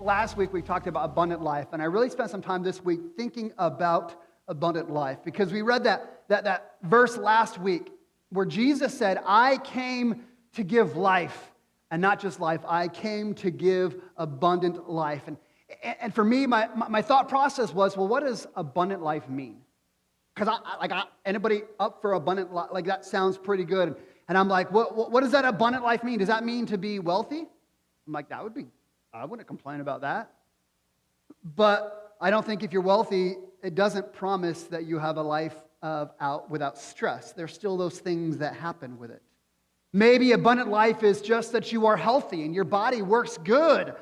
last week we talked about abundant life, and I really spent some time this week thinking about abundant life because we read that verse last week where Jesus said, I came to give life, and not just life, I came to give abundant life. And for me, my thought process was, well, what does abundant life mean? Because anybody up for abundant life, like that sounds pretty good. And I'm like, what does that abundant life mean? Does that mean to be wealthy? I'm like, I wouldn't complain about that. But I don't think if you're wealthy, it doesn't promise that you have a life without stress. There's still those things that happen with it. Maybe abundant life is just that you are healthy and your body works good.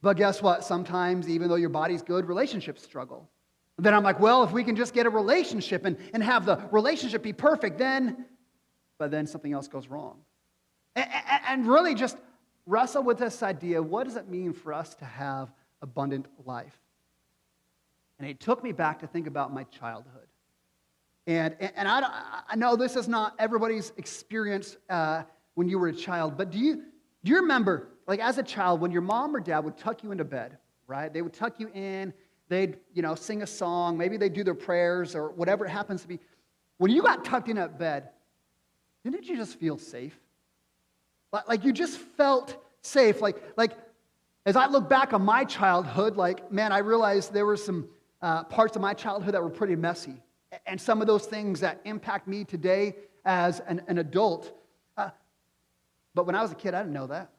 But guess what? Sometimes, even though your body's good, relationships struggle. Then I'm like, well, if we can just get a relationship and have the relationship be perfect, but then something else goes wrong. And really just wrestle with this idea, what does it mean for us to have abundant life? And it took me back to think about my childhood. And I know this is not everybody's experience when you were a child, but do you remember, like as a child, when your mom or dad would tuck you into bed, right? They would tuck you in, they'd sing a song, maybe they'd do their prayers or whatever it happens to be. When you got tucked in at bed, didn't you just feel safe? Like you just felt safe. Like as I look back on my childhood, I realized there were some parts of my childhood that were pretty messy. And some of those things that impact me today as an adult. But when I was a kid, I didn't know that.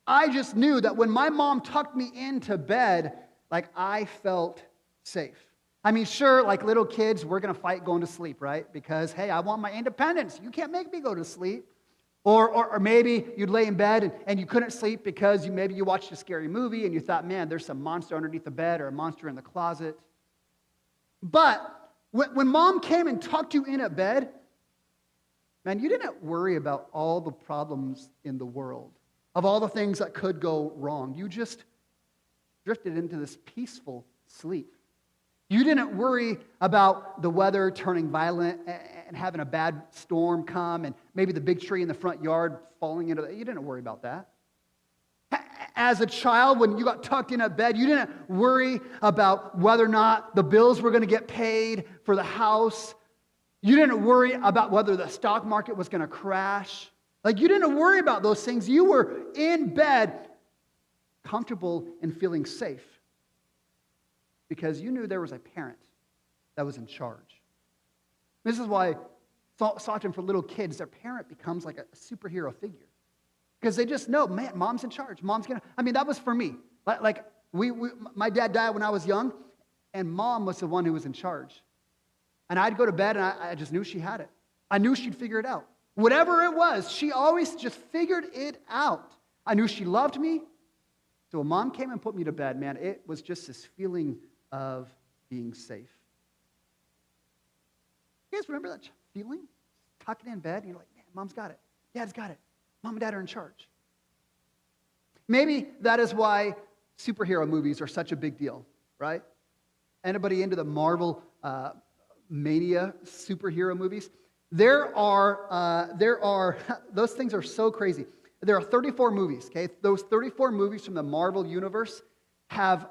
I just knew that when my mom tucked me into bed, I felt safe. I mean, sure, like little kids, we're going to fight going to sleep, right? Because, hey, I want my independence. You can't make me go to sleep. Or maybe you'd lay in bed and you couldn't sleep because maybe you watched a scary movie and you thought, man, there's some monster underneath the bed or a monster in the closet. But when mom came and tucked you in at bed, man, you didn't worry about all the problems in the world, of all the things that could go wrong. You just drifted into this peaceful sleep. You didn't worry about the weather turning violent and having a bad storm come and maybe the big tree in the front yard falling into it. You didn't worry about that. As a child, when you got tucked in at bed, you didn't worry about whether or not the bills were going to get paid for the house. You didn't worry about whether the stock market was going to crash. You didn't worry about those things. You were in bed, comfortable and feeling safe because you knew there was a parent that was in charge. This is why so often for little kids, their parent becomes like a superhero figure. Because they just know, man, mom's in charge. That was for me. My dad died when I was young, and mom was the one who was in charge. And I'd go to bed, and I just knew she had it. I knew she'd figure it out. Whatever it was, she always just figured it out. I knew she loved me. So when mom came and put me to bed, man, it was just this feeling of being safe. You guys remember that feeling? Tucking in bed, and you're like, man, mom's got it. Dad's got it. Mom and dad are in charge. Maybe that is why superhero movies are such a big deal, right? Anybody into the Marvel mania superhero movies? There are those things are so crazy. There are 34 movies, okay? Those 34 movies from the Marvel universe have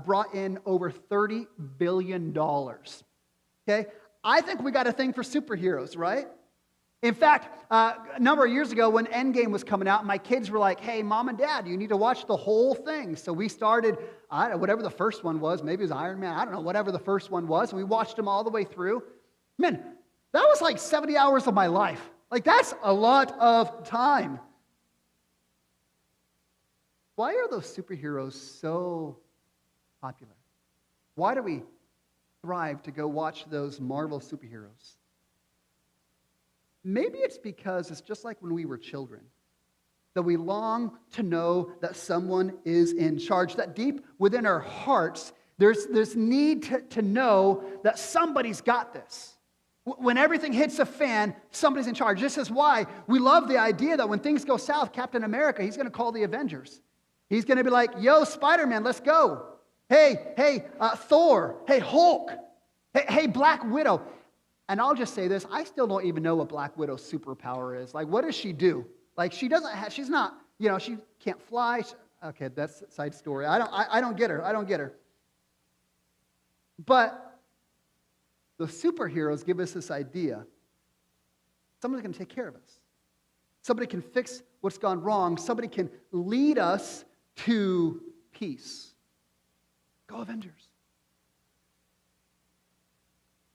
brought in over $30 billion, okay? I think we got a thing for superheroes, right? In fact, a number of years ago when Endgame was coming out, my kids were like, hey, Mom and Dad, you need to watch the whole thing. So we started, whatever the first one was, maybe it was Iron Man, I don't know, whatever the first one was, and we watched them all the way through. Man, that was like 70 hours of my life. That's a lot of time. Why are those superheroes so popular? Why do we thrive to go watch those Marvel superheroes? Maybe it's because it's just like when we were children, that we long to know that someone is in charge, that deep within our hearts, there's this need to know that somebody's got this. When everything hits a fan, somebody's in charge. This is why we love the idea that when things go south, Captain America, he's going to call the Avengers. He's going to be like, yo, Spider-Man, let's go. Hey, Thor. Hey, Hulk. Hey, Black Widow. And I'll just say this, I still don't even know what Black Widow's superpower is. What does she do? She doesn't have, she's not, she can't fly. Okay, that's a side story. I don't get her. I don't get her. But the superheroes give us this idea. Somebody's going to take care of us. Somebody can fix what's gone wrong. Somebody can lead us to peace. Go Avengers.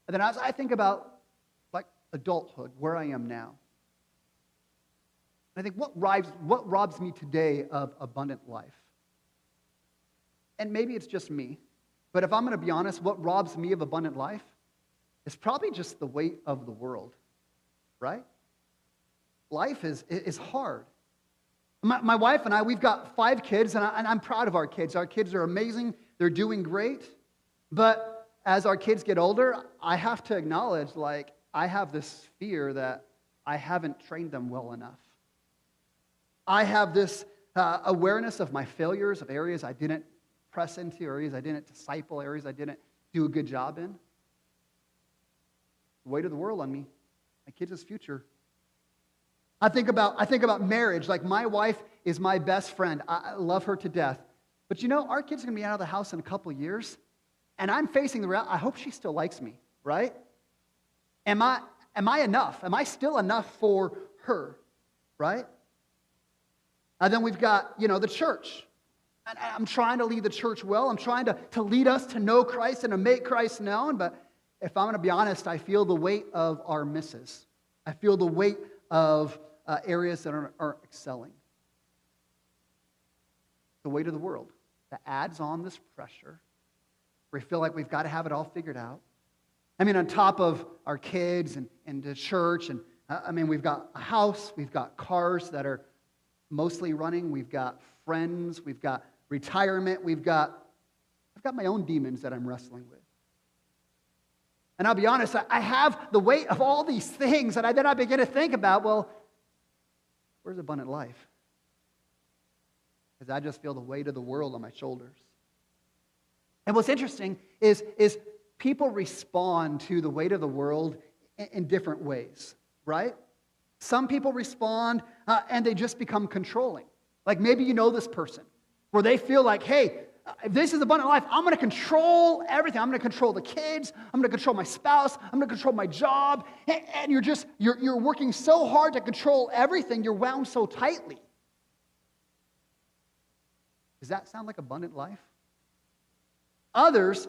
And then as I think about like adulthood, where I am now, I think what robs me today of abundant life? And maybe it's just me, but if I'm going to be honest, what robs me of abundant life is probably just the weight of the world, right? Life is hard. My wife and I, we've got 5 kids, and I'm proud of our kids. Our kids are amazing. They're doing great. But as our kids get older, I have to acknowledge, like, I have this fear that I haven't trained them well enough. I have this awareness of my failures, of areas I didn't press into, areas I didn't disciple, areas I didn't do a good job in. The weight of the world on me, my kids' future. I think about marriage. Like, my wife is my best friend. I love her to death. But you know, our kids are going to be out of the house in a couple of years, and I'm facing the reality, I hope she still likes me, right? Am I enough? Am I still enough for her, right? And then we've got, the church. And I'm trying to lead the church well. I'm trying to lead us to know Christ and to make Christ known. But if I'm going to be honest, I feel the weight of our misses. I feel the weight of areas that aren't excelling. The weight of the world that adds on this pressure. We feel like we've got to have it all figured out. I mean, on top of our kids and the church, and we've got a house, we've got cars that are mostly running, we've got friends, we've got retirement, I've got my own demons that I'm wrestling with. And I'll be honest, I have the weight of all these things, and then I begin to think about, well, where's abundant life? Because I just feel the weight of the world on my shoulders. And what's interesting is people respond to the weight of the world in different ways, right? Some people respond and they just become controlling. Like, maybe you know this person where they feel like, hey, if this is abundant life, I'm going to control everything. I'm going to control the kids. I'm going to control my spouse. I'm going to control my job. And you're working so hard to control everything. You're wound so tightly. Does that sound like abundant life? Others,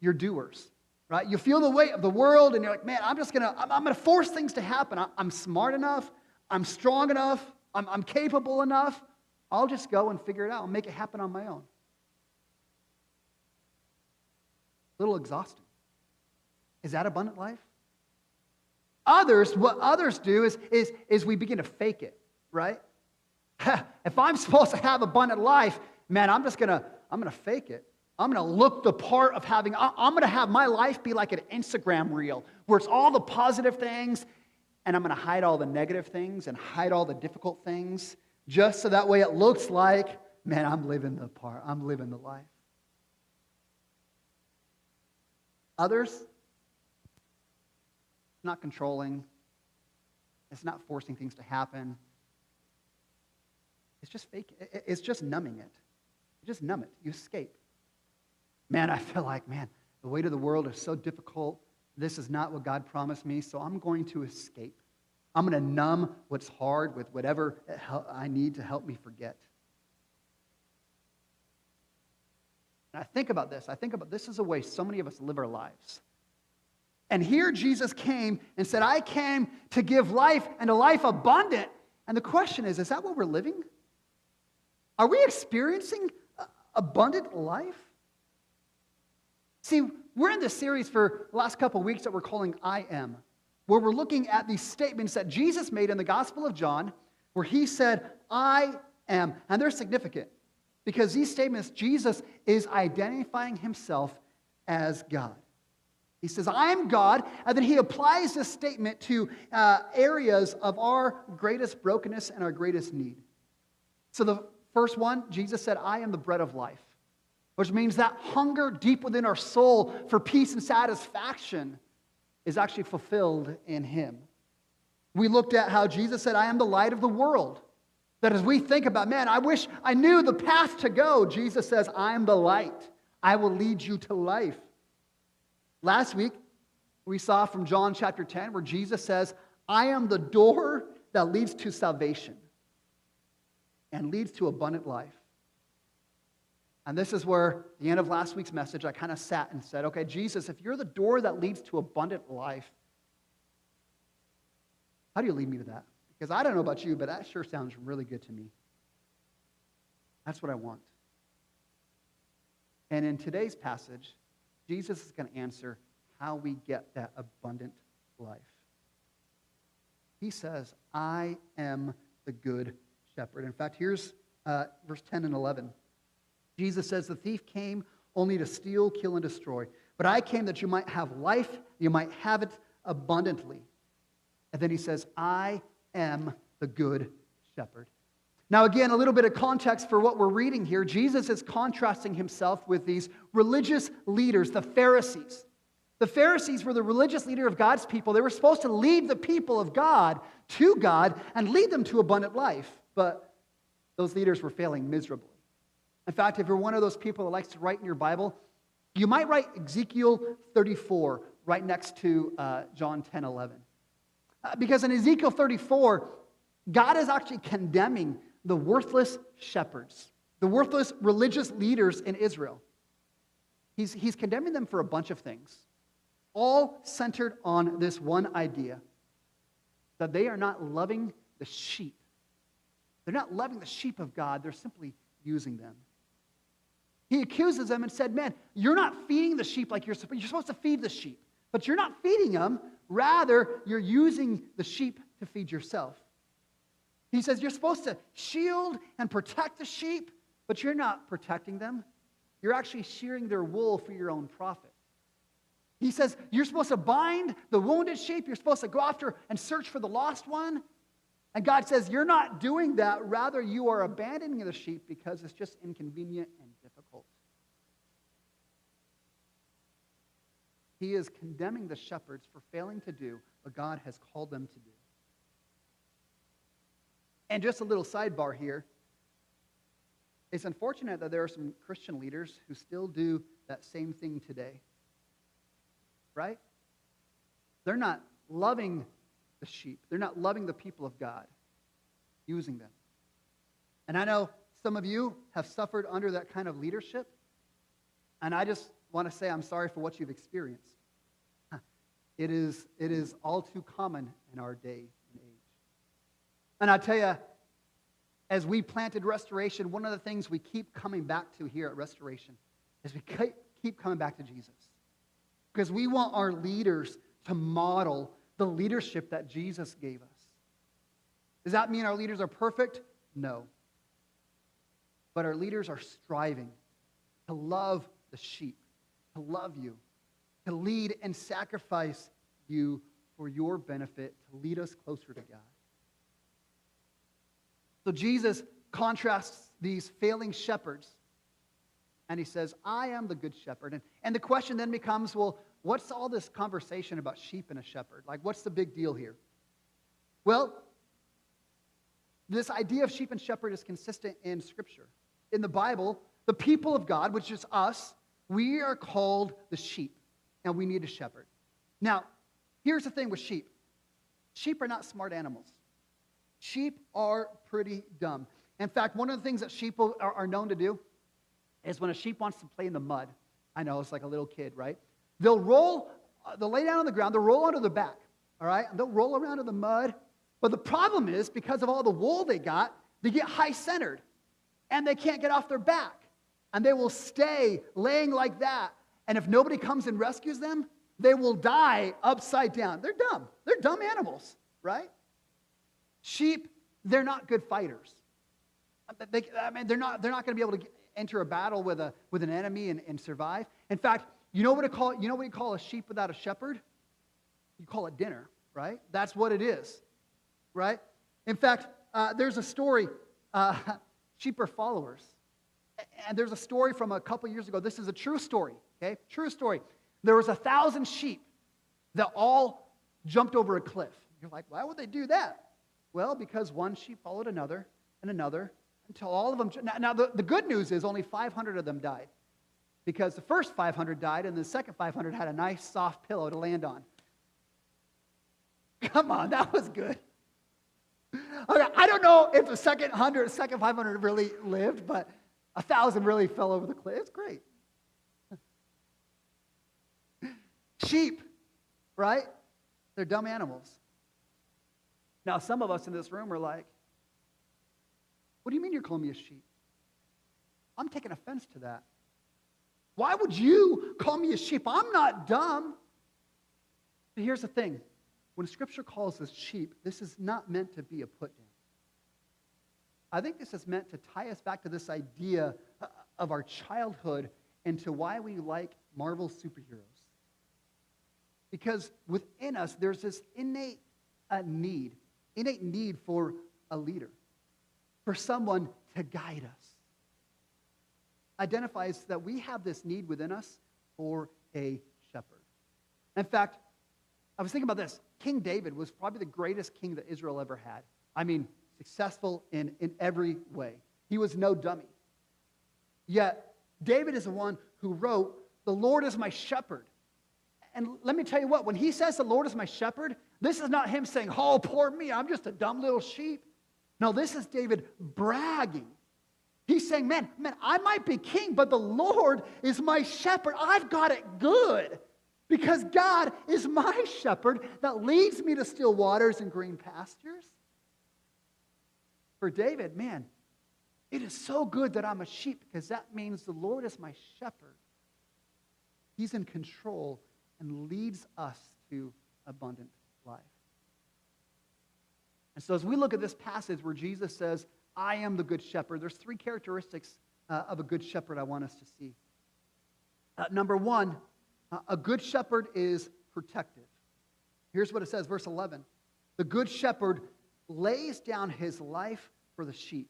you're doers, right? You feel the weight of the world, and you're like, man, I'm going to force things to happen. I'm smart enough. I'm strong enough. I'm capable enough. I'll just go and figure it out and make it happen on my own. A little exhausting. Is that abundant life? What others do is we begin to fake it, right? If I'm supposed to have abundant life, man, I'm going to fake it. I'm going to look the part of I'm going to have my life be like an Instagram reel where it's all the positive things, and I'm going to hide all the negative things and hide all the difficult things just so that way it looks like, man, I'm living the part. I'm living the life. Others, not controlling. It's not forcing things to happen. It's just fake. It's just numbing it. You just numb it. You escape. Man, I feel like, the weight of the world is so difficult. This is not what God promised me, so I'm going to escape. I'm going to numb what's hard with whatever I need to help me forget. And I think about this is a way so many of us live our lives. And here Jesus came and said, I came to give life and a life abundant. And the question is that what we're living? Are we experiencing abundant life? See, we're in this series for the last couple of weeks that we're calling I Am, where we're looking at these statements that Jesus made in the Gospel of John, where he said, I am. And they're significant because these statements, Jesus is identifying himself as God. He says, I am God, and then he applies this statement to areas of our greatest brokenness and our greatest need. So the first one, Jesus said, I am the bread of life, which means that hunger deep within our soul for peace and satisfaction is actually fulfilled in him. We looked at how Jesus said, I am the light of the world. That as we think about, man, I wish I knew the path to go, Jesus says, I am the light. I will lead you to life. Last week, we saw from John chapter 10 where Jesus says, I am the door that leads to salvation and leads to abundant life. And this is where, the end of last week's message, I kind of sat and said, okay, Jesus, if you're the door that leads to abundant life, how do you lead me to that? Because I don't know about you, but that sure sounds really good to me. That's what I want. And in today's passage, Jesus is going to answer how we get that abundant life. He says, I am the good shepherd. In fact, here's verse 10 and 11. Jesus says, the thief came only to steal, kill, and destroy. But I came that you might have life, you might have it abundantly. And then he says, I am the good shepherd. Now again, a little bit of context for what we're reading here. Jesus is contrasting himself with these religious leaders, the Pharisees. The Pharisees were the religious leader of God's people. They were supposed to lead the people of God to God and lead them to abundant life. But those leaders were failing miserably. In fact, if you're one of those people that likes to write in your Bible, you might write Ezekiel 34 right next to John 10:11. Because in Ezekiel 34, God is actually condemning the worthless shepherds, the worthless religious leaders in Israel. He's condemning them for a bunch of things, all centered on this one idea, that they are not loving the sheep. They're not loving the sheep of God. They're simply using them. He accuses them and said, man, you're not feeding the sheep like you're supposed to feed the sheep, but you're not feeding them. Rather, you're using the sheep to feed yourself. He says you're supposed to shield and protect the sheep, but you're not protecting them. You're actually shearing their wool for your own profit. He says you're supposed to bind the wounded sheep. You're supposed to go after and search for the lost one. And God says you're not doing that. Rather, you are abandoning the sheep because it's just inconvenient and difficult. He is condemning the shepherds for failing to do what God has called them to do. And just a little sidebar here. It's unfortunate that there are some Christian leaders who still do that same thing today. Right? They're not loving the sheep. They're not loving the people of God, using them. And I know some of you have suffered under that kind of leadership, and I just want to say I'm sorry for what you've experienced. It is all too common in our day and age. And I tell you, as we planted Restoration, one of the things we keep coming back to here at Restoration is we keep coming back to Jesus. Because we want our leaders to model the leadership that Jesus gave us. Does that mean our leaders are perfect? No. But our leaders are striving to love the sheep, to love you, to lead and sacrifice you for your benefit, to lead us closer to God. So Jesus contrasts these failing shepherds, and he says, I am the good shepherd. And the question then becomes, well, what's all this conversation about sheep and a shepherd? Like, what's the big deal here? Well, this idea of sheep and shepherd is consistent in Scripture. In the Bible, the people of God, which is us, we are called the sheep, and we need a shepherd. Now, here's the thing with sheep. Sheep are not smart animals. Sheep are pretty dumb. In fact, one of the things that sheep are known to do is when a sheep wants to play in the mud. I know, it's like a little kid, right? They'll lay down on the ground, they'll roll onto their back, all right? And they'll roll around in the mud. But the problem is, because of all the wool they get high-centered, and they can't get off their back. And they will stay laying like that. And if nobody comes and rescues them, they will die upside down. They're dumb. They're dumb animals, right? Sheep, they're not good fighters. They're not going to be able to enter a battle with an enemy and survive. In fact, you know what you call a sheep without a shepherd? You call it dinner, right? That's what it is, right? In fact, there's a story. Sheep are followers. And there's a story from a couple years ago. This is a true story, okay? True story. There was 1,000 sheep that all jumped over a cliff. You're like, why would they do that? Well, because one sheep followed another, and another, until all of them. Now the good news is only 500 of them died, because the first 500 died, and the second 500 had a nice soft pillow to land on. Come on, that was good. Okay, I don't know if the second 500 really lived, but 1,000 really fell over the cliff. It's great. Sheep, right? They're dumb animals. Now, some of us in this room are like, what do you mean you're calling me a sheep? I'm taking offense to that. Why would you call me a sheep? I'm not dumb. But here's the thing. When Scripture calls us sheep, this is not meant to be a put down. I think this is meant to tie us back to this idea of our childhood and to why we like Marvel superheroes. Because within us, there's this innate need for a leader, for someone to guide us. Identifies that we have this need within us for a shepherd. In fact, I was thinking about this. King David was probably the greatest king that Israel ever had. I mean, successful in every way. He was no dummy. Yet, David is the one who wrote, "The Lord is my shepherd." And let me tell you what, when he says the Lord is my shepherd, this is not him saying, "Oh, poor me, I'm just a dumb little sheep." No, this is David bragging. He's saying, man, I might be king, but the Lord is my shepherd. I've got it good. Because God is my shepherd that leads me to still waters and green pastures. For David, man, it is so good that I'm a sheep, because that means the Lord is my shepherd. He's in control and leads us to abundant life. And so as we look at this passage where Jesus says, I am the good shepherd, there's three characteristics of a good shepherd I want us to see. Number one, a good shepherd is protective. Here's what it says, verse 11. The good shepherd lays down his life for the sheep.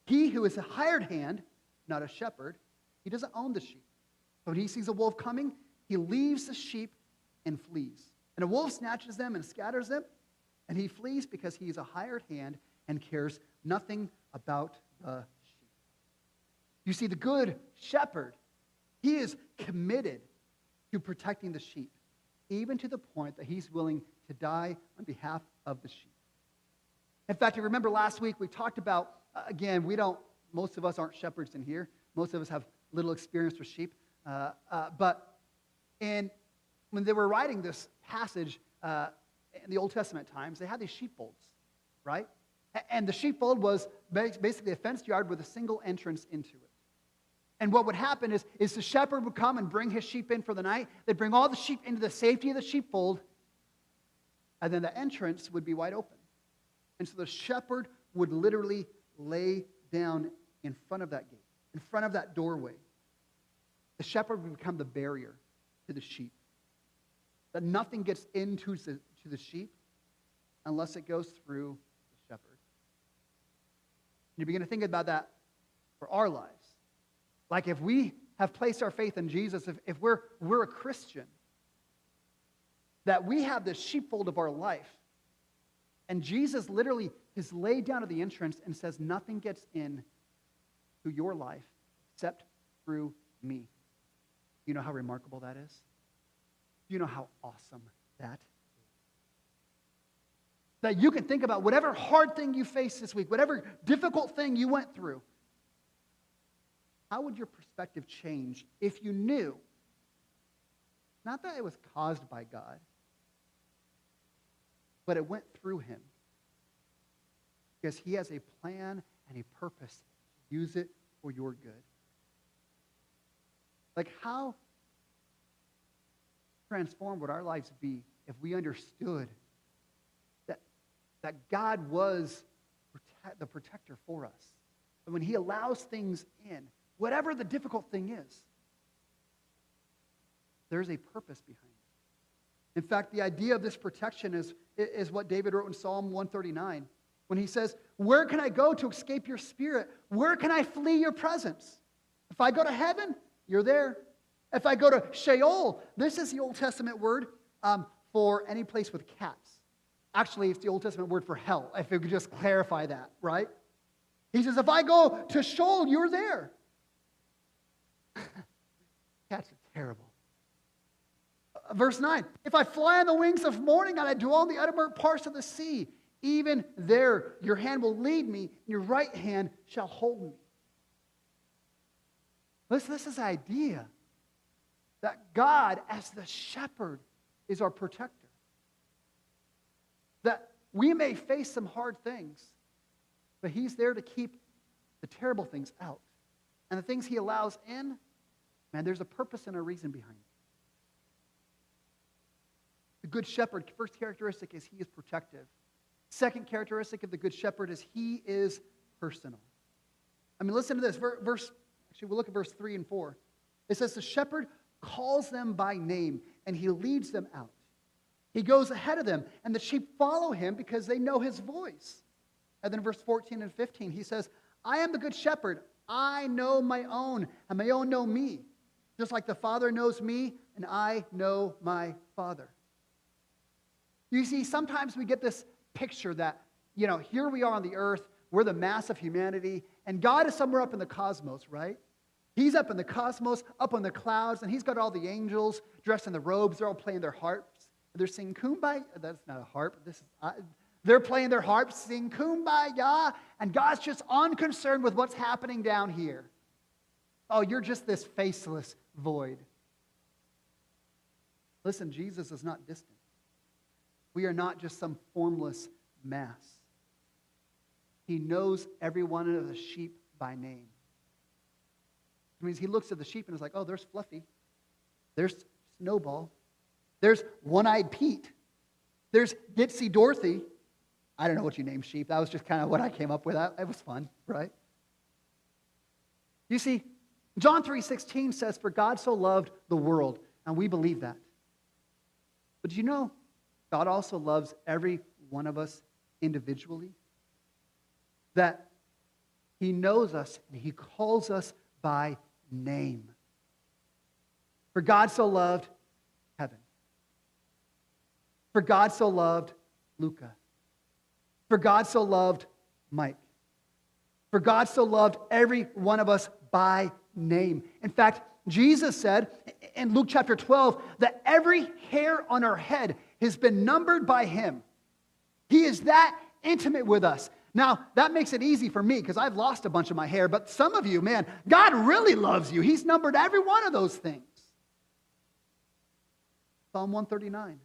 He who is a hired hand, not a shepherd, he doesn't own the sheep. So when he sees a wolf coming, he leaves the sheep and flees. And a wolf snatches them and scatters them, and he flees because he is a hired hand and cares nothing about the sheep. You see, the good shepherd, he is committed to protecting the sheep, even to the point that he's willing to die on behalf of the sheep. In fact, you remember last week we talked about, again, most of us aren't shepherds in here. Most of us have little experience with sheep. But when they were writing this passage in the Old Testament times, they had these sheepfolds, right? And the sheepfold was basically a fenced yard with a single entrance into it. And what would happen is the shepherd would come and bring his sheep in for the night. They'd bring all the sheep into the safety of the sheepfold, and then the entrance would be wide open. And so the shepherd would literally lay down in front of that gate, in front of that doorway. The shepherd would become the barrier to the sheep. That nothing gets into the sheep unless it goes through the shepherd. And you begin to think about that for our lives. Like if we have placed our faith in Jesus, if we're a Christian, that we have this sheepfold of our life, and Jesus literally is laid down at the entrance and says, nothing gets in to your life except through me. You know how remarkable that is? Do you know how awesome that is? That you can think about whatever hard thing you faced this week, whatever difficult thing you went through. How would your perspective change if you knew, not that it was caused by God, but it went through him? Because he has a plan and a purpose to use it for your good. Like how transformed would our lives be if we understood that God was the protector for us? And when he allows things in, whatever the difficult thing is, there's a purpose behind it. In fact, the idea of this protection is what David wrote in Psalm 139. When he says, where can I go to escape your spirit? Where can I flee your presence? If I go to heaven, you're there. If I go to Sheol, this is the Old Testament word for any place with cats. Actually, it's the Old Testament word for hell, if we could just clarify that, right? He says, if I go to Sheol, you're there. That's terrible. Verse 9, if I fly on the wings of morning and I dwell in the uttermost parts of the sea, even there your hand will lead me, and your right hand shall hold me. This is the idea that God, as the shepherd, is our protector. That we may face some hard things, but he's there to keep the terrible things out. And the things he allows in, man, there's a purpose and a reason behind it. The good shepherd, first characteristic is he is protective. Second characteristic of the good shepherd is he is personal. I mean, listen to this. Actually, we'll look at verse 3 and 4. It says, the shepherd calls them by name, and he leads them out. He goes ahead of them, and the sheep follow him because they know his voice. And then verse 14 and 15, he says, I am the good shepherd. I know my own, and my own know me. Just like the Father knows me, and I know my Father. You see, sometimes we get this picture that, here we are on the earth, we're the mass of humanity, and God is somewhere up in the cosmos, right? He's up in the cosmos, up on the clouds, and he's got all the angels dressed in the robes. They're all playing their harps. They're singing Kumbaya. That's not a harp. They're playing their harps, singing Kumbaya, and God's just unconcerned with what's happening down here. Oh, you're just this faceless void. Listen, Jesus is not distant. We are not just some formless mass. He knows every one of the sheep by name. It means he looks at the sheep and is like, oh, there's Fluffy. There's Snowball. There's One-Eyed Pete. There's Ditsy Dorothy. I don't know what you name sheep. That was just kind of what I came up with. It was fun, right? You see, John 3:16 says, for God so loved the world. And we believe that. But do you know God also loves every one of us individually? That he knows us and he calls us by name. For God so loved heaven. For God so loved Luca. For God so loved Mike. For God so loved every one of us by name. In fact, Jesus said in Luke chapter 12 that every hair on our head has been numbered by him. He is that intimate with us. Now, that makes it easy for me because I've lost a bunch of my hair, but some of you, man, God really loves you. He's numbered every one of those things. Psalm 139.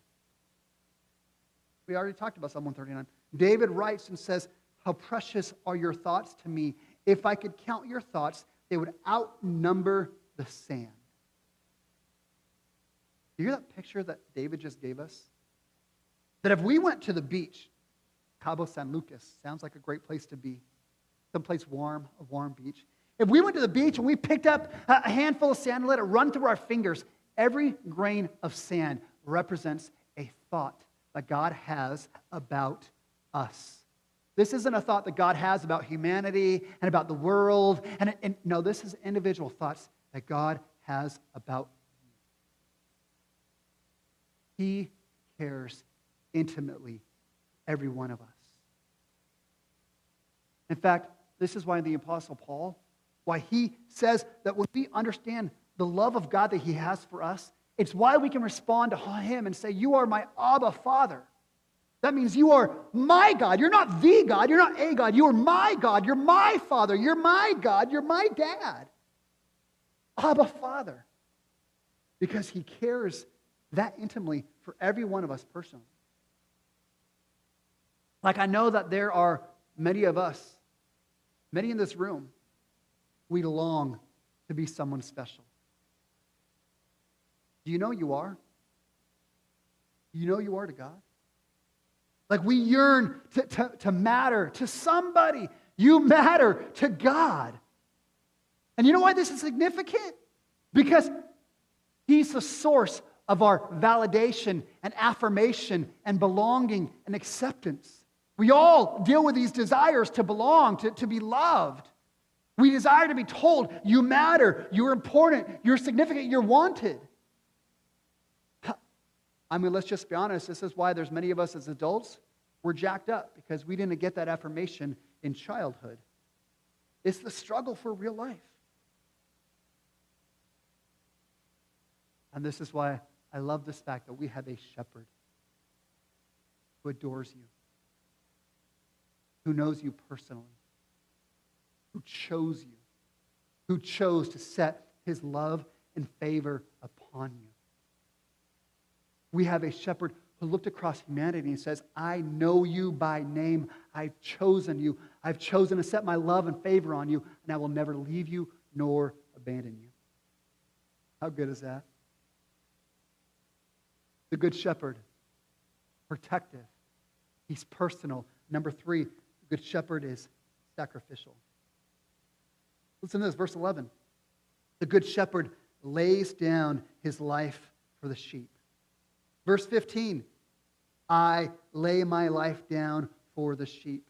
We already talked about Psalm 139. David writes and says, how precious are your thoughts to me. If I could count your thoughts, they would outnumber the sand. You hear that picture that David just gave us? That if we went to the beach, Cabo San Lucas, sounds like a great place to be. Someplace warm, a warm beach. If we went to the beach and we picked up a handful of sand and let it run through our fingers, every grain of sand represents a thought that God has about us. This isn't a thought that God has about humanity and about the world. And no, this is individual thoughts that God has about you. He cares intimately every one of us. In fact, this is why the Apostle Paul, why he says that when we understand the love of God that he has for us, it's why we can respond to him and say, you are my Abba Father. That means you are my God. You're not the God. You're not a God. You are my God. You're my Father. You're my God. You're my Dad. Abba Father. Because he cares that intimately for every one of us personally. Like I know that there are many of us, many in this room, we long to be someone special. Do you know you are? Do you know you are to God? Like we yearn to matter to somebody. You matter to God. And you know why this is significant? Because he's the source of our validation and affirmation and belonging and acceptance. We all deal with these desires to belong, to be loved. We desire to be told, you matter, you're important, you're significant, you're wanted. I mean, let's just be honest. This is why there's many of us as adults, we're jacked up because we didn't get that affirmation in childhood. It's the struggle for real life. And this is why I love this fact that we have a shepherd who adores you, who knows you personally, who chose you, who chose to set his love and favor upon you. We have a shepherd who looked across humanity and says, I know you by name. I've chosen you. I've chosen to set my love and favor on you, and I will never leave you nor abandon you. How good is that? The Good Shepherd, protective. He's personal. Number 3, the Good Shepherd is sacrificial. Listen to this, verse 11. The Good Shepherd lays down his life for the sheep. Verse 15, I lay my life down for the sheep.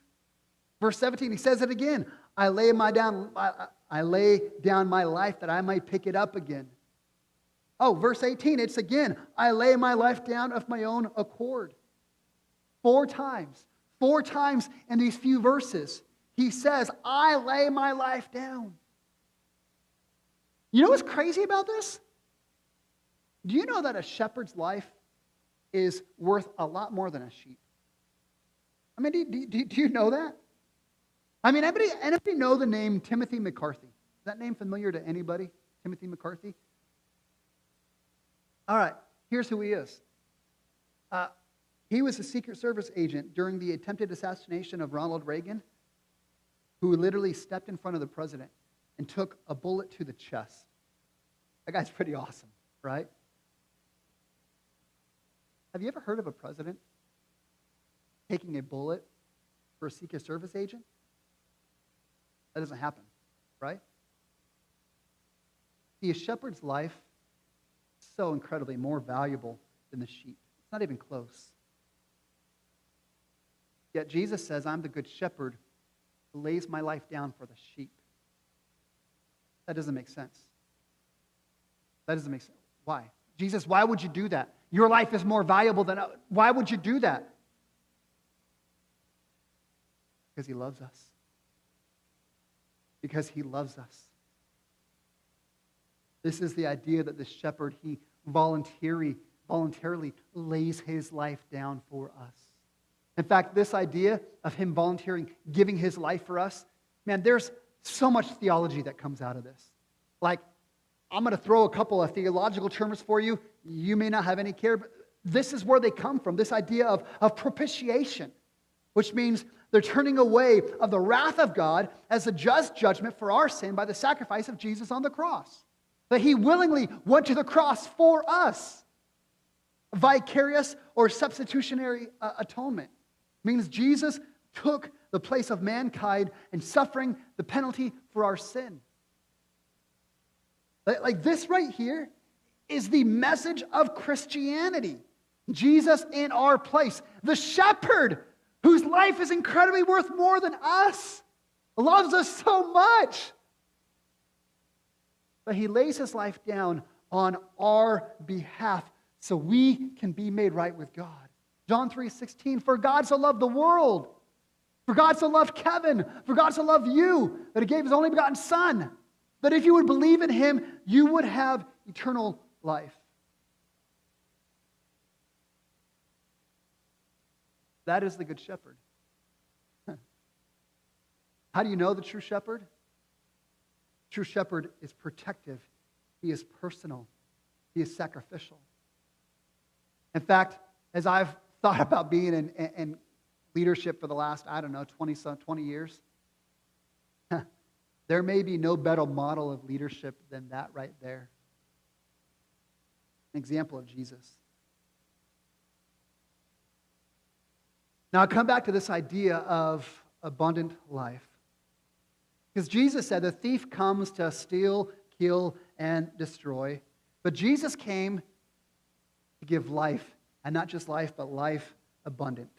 Verse 17, he says it again. I lay down my life that I might pick it up again. Oh, verse 18, it's again, I lay my life down of my own accord. 4 times in these few verses, he says, I lay my life down. You know what's crazy about this? Do you know that a shepherd's life is worth a lot more than a sheep? I mean, do you know that? I mean, anybody know the name Timothy McCarthy? Is that name familiar to anybody? Timothy McCarthy? All right, here's who he is. He was a Secret Service agent during the attempted assassination of Ronald Reagan, who literally stepped in front of the president and took a bullet to the chest. That guy's pretty awesome, right? Have you ever heard of a president taking a bullet for a Secret Service agent? That doesn't happen, right? See, a shepherd's life is so incredibly more valuable than the sheep. It's not even close. Yet Jesus says, I'm the good shepherd who lays my life down for the sheep. That doesn't make sense. That doesn't make sense. Why? Jesus, why would you do that? Your life is more valuable than... Why would you do that? Because he loves us. Because he loves us. This is the idea that the shepherd, he voluntarily lays his life down for us. In fact, this idea of him volunteering, giving his life for us, man, there's so much theology that comes out of this. Like, I'm going to throw a couple of theological terms for you. You may not have any care, but this is where they come from, this idea of propitiation, which means they're turning away of the wrath of God as a just judgment for our sin by the sacrifice of Jesus on the cross. That he willingly went to the cross for us. Vicarious or substitutionary atonement means Jesus took the place of mankind and suffering the penalty for our sin. Like this right here is the message of Christianity. Jesus in our place. The shepherd whose life is incredibly worth more than us. Loves us so much. But he lays his life down on our behalf so we can be made right with God. John 3:16, for God so loved the world, for God so loved Kevin, for God so loved you, that he gave his only begotten Son, that if you would believe in him, you would have eternal life. That is the Good Shepherd. How do you know the true shepherd? True shepherd is protective. He is personal. He is sacrificial. In fact, as I've thought about being in leadership for the last, 20 years, there may be no better model of leadership than that right there. An example of Jesus. Now, I come back to this idea of abundant life. Because Jesus said the thief comes to steal, kill, and destroy. But Jesus came to give life, and not just life, but life abundant.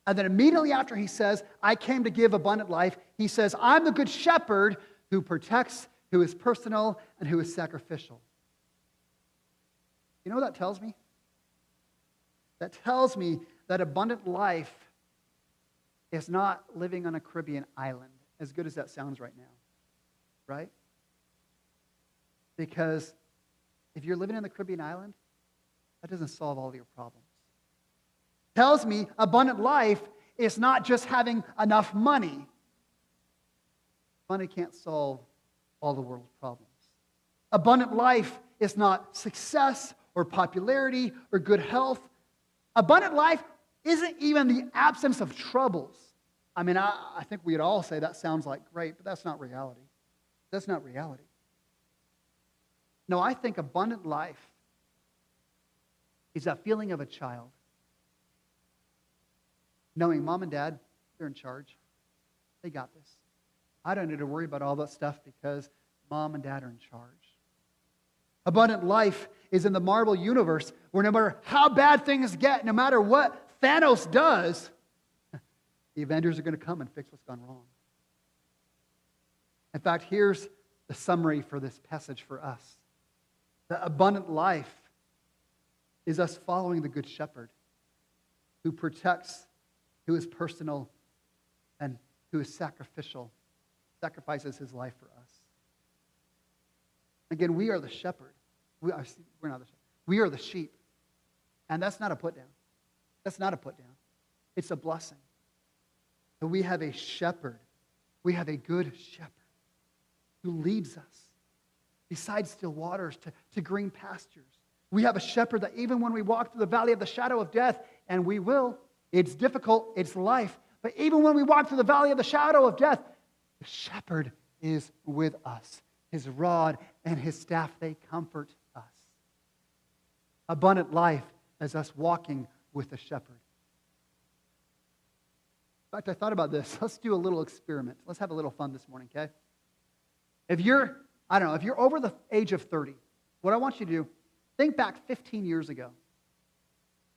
And then immediately after he says, I came to give abundant life, he says, I'm the good shepherd who protects, who is personal, and who is sacrificial. You know what that tells me? That tells me that abundant life is not living on a Caribbean island as good as that sounds right now, right? Because if you're living in the Caribbean island, that doesn't solve all your problems. Tells me abundant life is not just having enough money. Money can't solve all the world's problems. Abundant life is not success or popularity or good health. Abundant life isn't even the absence of troubles. I mean, I think we'd all say that sounds like great, but that's not reality. That's not reality. No, I think abundant life is that feeling of a child. Knowing mom and dad, they're in charge. They got this. I don't need to worry about all that stuff because mom and dad are in charge. Abundant life is in the Marvel universe where no matter how bad things get, no matter what Thanos does, the Avengers are going to come and fix what's gone wrong. In fact, here's the summary for this passage for us. The abundant life is us following the Good Shepherd who protects, who is personal, and who is sacrificial, sacrifices his life for us. Again, we are the shepherd. We're not the shepherd. We are the sheep. And that's not a put down. That's not a put down. It's a blessing. And we have a shepherd. We have a good shepherd who leads us beside still waters to green pastures. We have a shepherd that even when we walk through the valley of the shadow of death, and we will, it's difficult, it's life, but even when we walk through the valley of the shadow of death, the shepherd is with us. His rod and his staff, they comfort us. Abundant life is us walking with the shepherd. In fact, I thought about this. Let's do a little experiment. Let's have a little fun this morning, okay? If you're over the age of 30, what I want you to do, think back 15 years ago.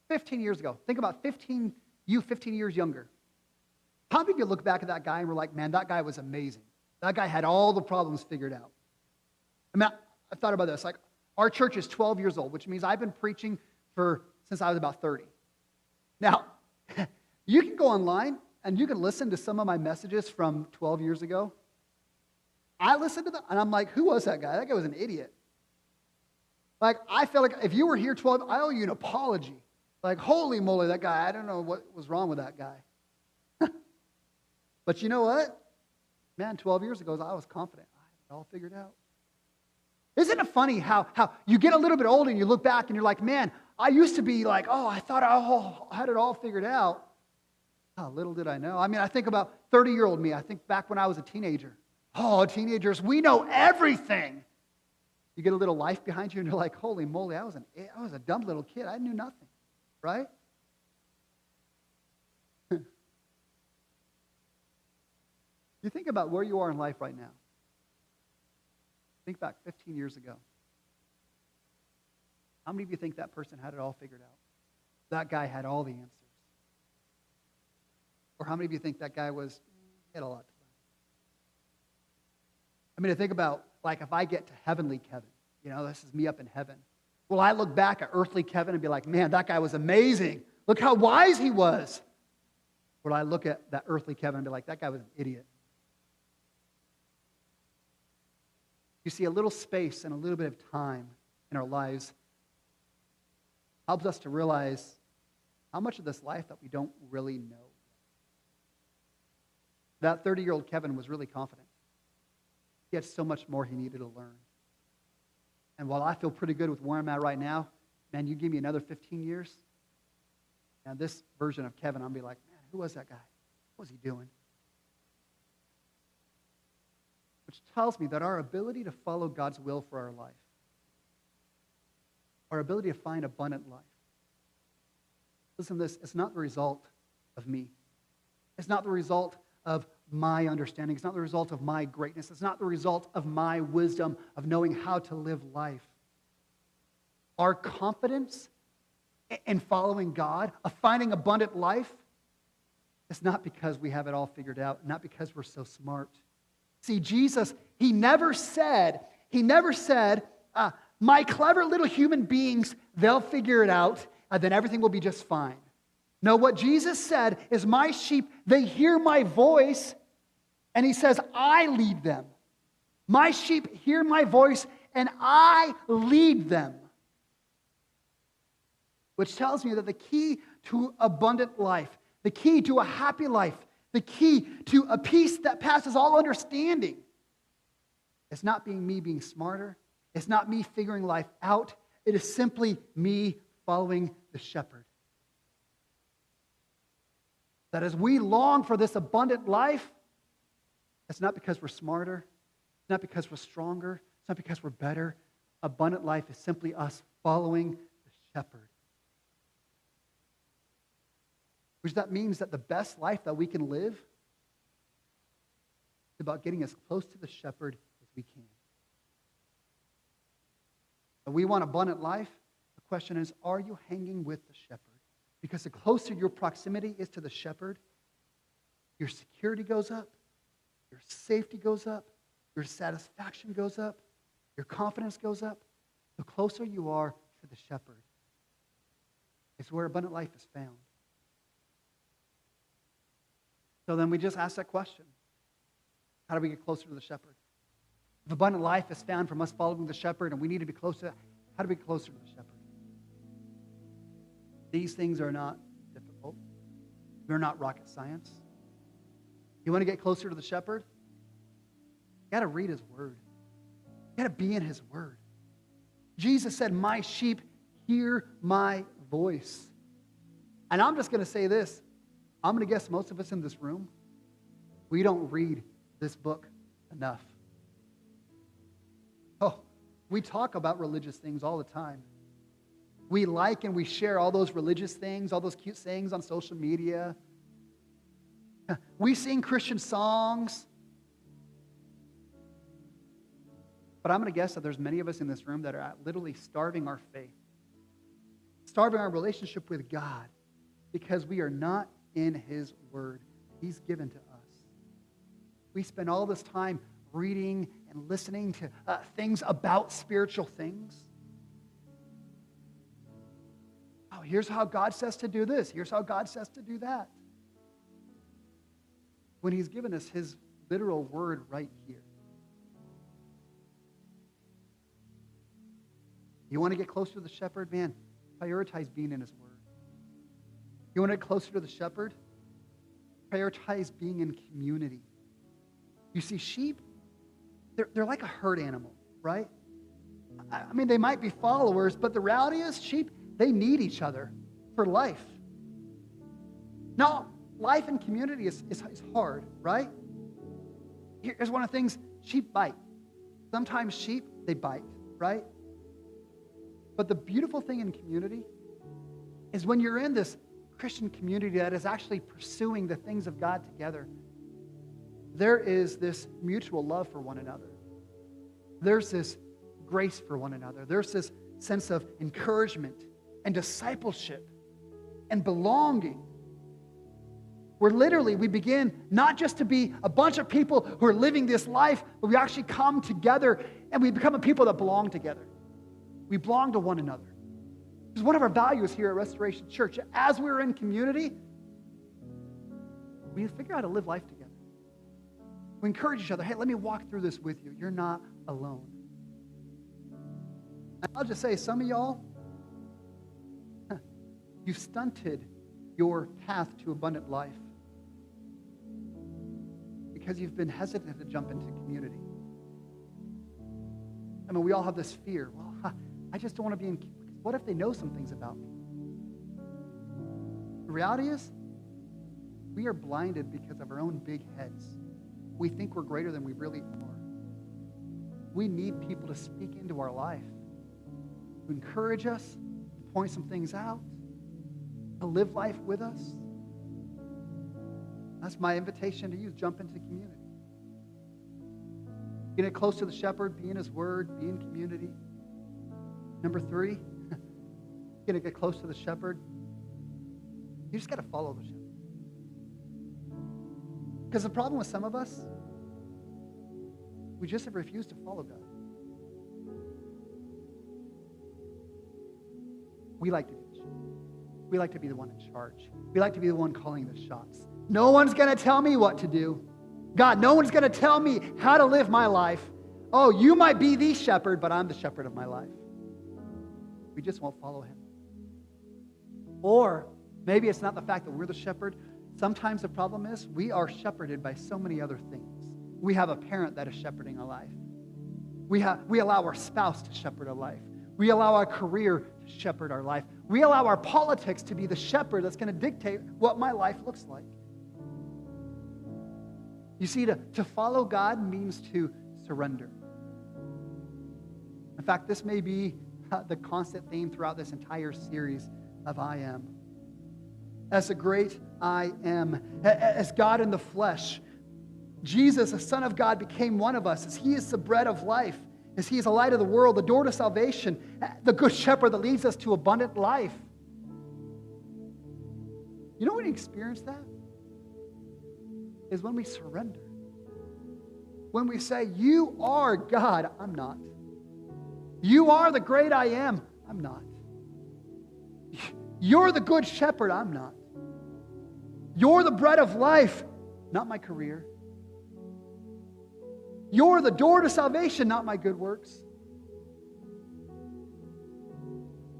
15 years ago. Think about 15 years younger. How many of you look back at that guy and were like, man, that guy was amazing. That guy had all the problems figured out. I mean, I thought about this. Like, our church is 12 years old, which means I've been preaching since I was about 30. Now, you can go online and you can listen to some of my messages from 12 years ago. I listened to them and I'm like, who was that guy? That guy was an idiot. Like, I feel like if you were here 12, I owe you an apology. Like, holy moly, that guy, I don't know what was wrong with that guy. But you know what? Man, 12 years ago, I was confident. I had it all figured out. Isn't it funny how you get a little bit older and you look back and you're like, man, I used to be like, oh, I thought I had it all figured out. Oh, little did I know. I mean, I think about 30-year-old me. I think back when I was a teenager. Oh, teenagers, we know everything. You get a little life behind you and you're like, holy moly, I was a dumb little kid. I knew nothing, right? You think about where you are in life right now. Think back 15 years ago. How many of you think that person had it all figured out? That guy had all the answers. Or how many of you think that guy had a lot to learn? I mean, I think about, like, if I get to heavenly Kevin, this is me up in heaven. Will I look back at earthly Kevin and be like, man, that guy was amazing. Look how wise he was. Or will I look at that earthly Kevin and be like, that guy was an idiot? You see, a little space and a little bit of time in our lives helps us to realize how much of this life that we don't really know. That 30-year-old Kevin was really confident. He had so much more he needed to learn. And while I feel pretty good with where I'm at right now, man, you give me another 15 years, and this version of Kevin, I'll be like, man, who was that guy? What was he doing? Which tells me that our ability to follow God's will for our life, our ability to find abundant life, listen to this, it's not the result of me. It's not the result of my understanding. It's not the result of my greatness. It's not the result of my wisdom of knowing how to live life. Our confidence in following God, of finding abundant life, is not because we have it all figured out, not because we're so smart. See, Jesus, he never said, my clever little human beings, they'll figure it out, and then everything will be just fine. No, what Jesus said is, my sheep, they hear my voice, And he says, I lead them. My sheep hear my voice, and I lead them. Which tells me that the key to abundant life, the key to a happy life, the key to a peace that passes all understanding, it's not me being smarter. It's not me figuring life out. It is simply me following the shepherd. That as we long for this abundant life, it's not because we're smarter. It's not because we're stronger. It's not because we're better. Abundant life is simply us following the shepherd. Which that means that the best life that we can live is about getting as close to the shepherd as we can. If we want abundant life, the question is, are you hanging with the shepherd? Because the closer your proximity is to the shepherd, your security goes up, your safety goes up, your satisfaction goes up, your confidence goes up. The closer you are to the shepherd is where abundant life is found. So then we just ask that question. How do we get closer to the shepherd? If abundant life is found from us following the shepherd and we need to be closer, how do we get closer to the shepherd? These things are not difficult. They're not rocket science. You want to get closer to the shepherd? You got to read his word. You got to be in his word. Jesus said, my sheep hear my voice. And I'm just going to say this. I'm going to guess most of us in this room, we don't read this book enough. Oh, we talk about religious things all the time. We like and we share all those religious things, all those cute sayings on social media. We sing Christian songs. But I'm going to guess that there's many of us in this room that are literally starving our faith, starving our relationship with God, because we are not in his word he's given to us. We spend all this time reading and listening to things about spiritual things. Oh, here's how God says to do this. Here's how God says to do that. When he's given us his literal word right here. You want to get closer to the shepherd? Man, prioritize being in his word. You want to get closer to the shepherd? Prioritize being in community. You see, sheep, they're like a herd animal, right? I mean, they might be followers, but the reality is sheep, they need each other for life. Now, life in community is hard, right? Here's one of the things, sheep bite. Sometimes sheep, they bite, right? But the beautiful thing in community is when you're in this Christian community that is actually pursuing the things of God together, there is this mutual love for one another. There's this grace for one another. There's this sense of encouragement and discipleship and belonging. Where literally we begin not just to be a bunch of people who are living this life, but we actually come together and we become a people that belong together. We belong to one another. Because one of our values here at Restoration Church, as we're in community, we figure out how to live life together. We encourage each other, hey, let me walk through this with you. You're not alone. And I'll just say, some of y'all, you've stunted your path to abundant life because you've been hesitant to jump into community. I mean, we all have this fear. Well, I just don't want to be in. What if they know some things about me? The reality is, we are blinded because of our own big heads. We think we're greater than we really are. We need people to speak into our life, to encourage us, to point some things out, to live life with us. That's my invitation to you. Jump into community. Get close to the shepherd, be in his word, be in community. Number 3, you're going to get close to the shepherd. You just got to follow the shepherd. Because the problem with some of us, we just have refused to follow God. We like to be the shepherd. We like to be the one in charge. We like to be the one calling the shots. No one's going to tell me what to do. God, no one's going to tell me how to live my life. Oh, you might be the shepherd, but I'm the shepherd of my life. We just won't follow him. Or maybe it's not the fact that we're the shepherd. Sometimes the problem is we are shepherded by so many other things. We have a parent that is shepherding a life. We allow our spouse to shepherd a life. We allow our career to shepherd our life. We allow our politics to be the shepherd that's going to dictate what my life looks like. You see, to follow God means to surrender. In fact, this may be the constant theme throughout this entire series of I Am. As the great I Am, as God in the flesh, Jesus, the Son of God, became one of us, as he is the bread of life, as he is the light of the world, the door to salvation, the good shepherd that leads us to abundant life. You know when you experience that? Is when we surrender. When we say, you are God, I'm not. You are the great I Am, I'm not. You're the good shepherd, I'm not. You're the bread of life, not my career. You're the door to salvation, not my good works.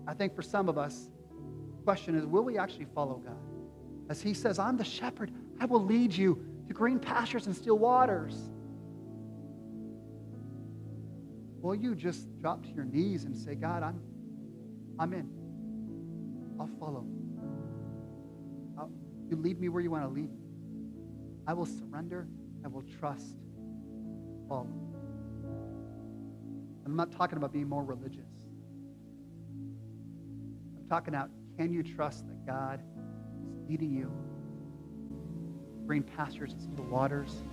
I think for some of us, the question is, will we actually follow God? As he says, I'm the shepherd. I will lead you to green pastures and still waters. Will you just drop to your knees and say, God, I'm in. I'll follow. You lead me where you want to lead me. I will surrender. I will trust. Follow. I'm not talking about being more religious. I'm talking about, can you trust that God is leading you green pastures and still waters?